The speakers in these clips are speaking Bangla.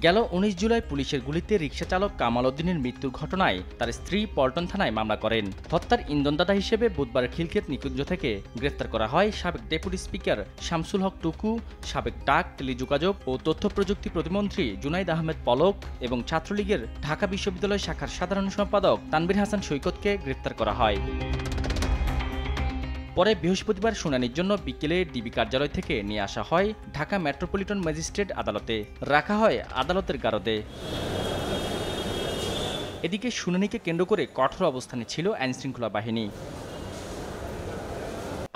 গেল ১৯ জুলাই পুলিশের গুলিতে রিকশা চালক কামাল উদ্দিনের মৃত্যুর ঘটনায় তার স্ত্রী পল্টন থানায় মামলা করেন। হত্যার ইন্ধনদাতা হিসেবে বুধবার খিলক্ষেত নিকুঞ্জ থেকে গ্রেফতার করা হয় সাবেক ডেপুটি স্পিকার শামসুল হক টুকু, সাবেক ডাক, টেলিযোগাযোগ ও তথ্য প্রযুক্তি প্রতিমন্ত্রী জুনাইদ আহমেদ পলক এবং ছাত্রলীগের ঢাকা বিশ্ববিদ্যালয় শাখার সাধারণ সম্পাদক তানভীর হাসান সৈকতকে গ্রেফতার করা হয়। পরে বৃহস্পতিবার শুনানির জন্য বিকেলে ডিবি কার্যালয় থেকে নিয়ে আসা হয় ঢাকা মেট্রোপলিটন ম্যাজিস্ট্রেট আদালতে, রাখা হয় আদালতের গারদে। এদিকে শুনানিকে কেন্দ্র করে কঠোর অবস্থানে ছিল আইনশৃঙ্খলা বাহিনী।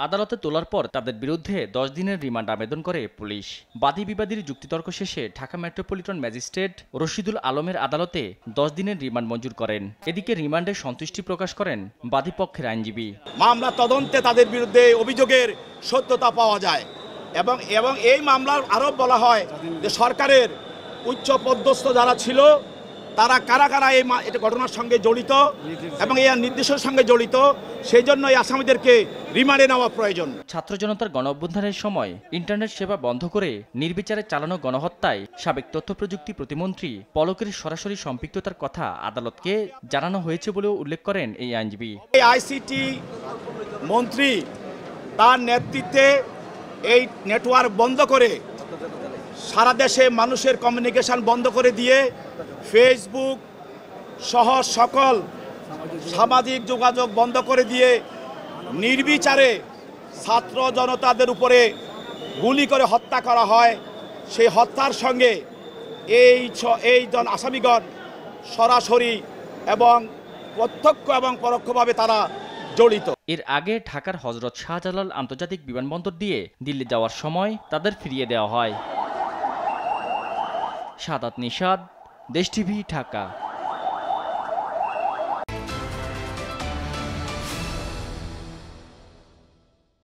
আদালতে তোলার পর তাদের বিরুদ্ধে 10 দিনের রিমান্ড আবেদন করে পুলিশ। বাদী বিবাদীর যুক্তিতর্ক শেষে ঢাকা মেট্রোপলিটন ম্যাজিস্ট্রেট রশিদুল আলমের আদালতে 10 দিনের রিমান্ড মঞ্জুর করেন। এদিকে রিমান্ডে সন্তুষ্টি প্রকাশ করেন বাদীপক্ষের আইনজীবী। মামলা তদন্তে তাদের বিরুদ্ধে অভিযোগের সত্যতা পাওয়া যায় এবং এই মামলার আরও বলা হয় যে সরকারের উচ্চ পদস্থ যারা ছিল তারা কারা কারা এই ঘটনার সঙ্গে জড়িত এবং এই নির্দেশের সঙ্গে জড়িত, সেই জন্য এই আসামিদেরকে রিমান্ডে নেওয়া প্রয়োজন। ছাত্র জনতার গণ অভ্যুত্থানের সময় ইন্টারনেট সেবা বন্ধ করে নির্বিচারে চালানো গণহত্যায় সাবেক তথ্য প্রযুক্তি প্রতিমন্ত্রী পলকের সরাসরি সম্পৃক্ততার কথা আদালতকে জানানো হয়েছে বলেও উল্লেখ করেন এই আইনজীবী। এই আইসিটি মন্ত্রী তার নেতৃত্বে এই নেটওয়ার্ক বন্ধ করে সারা দেশে মানুষের কমিউনিকেশন বন্ধ করে দিয়ে ফেসবুক সহ সকল সামাজিক যোগাযোগ বন্ধ করে দিয়ে নির্বিচারে ছাত্র জনতাদের উপরে গুলি করে হত্যা করা হয়। সেই হত্যার সঙ্গে এই আসামিগণ সরাসরি এবং প্রত্যক্ষ এবং পরোক্ষভাবে তারা জড়িত। এর আগে ঢাকার হযরত শাহজালাল আন্তর্জাতিক বিমানবন্দর দিয়ে দিল্লি যাওয়ার সময় তাদের ফিরিয়ে দেওয়া হয়। সাদাত নিশাদ, দেশ টিভি, ঢাকা।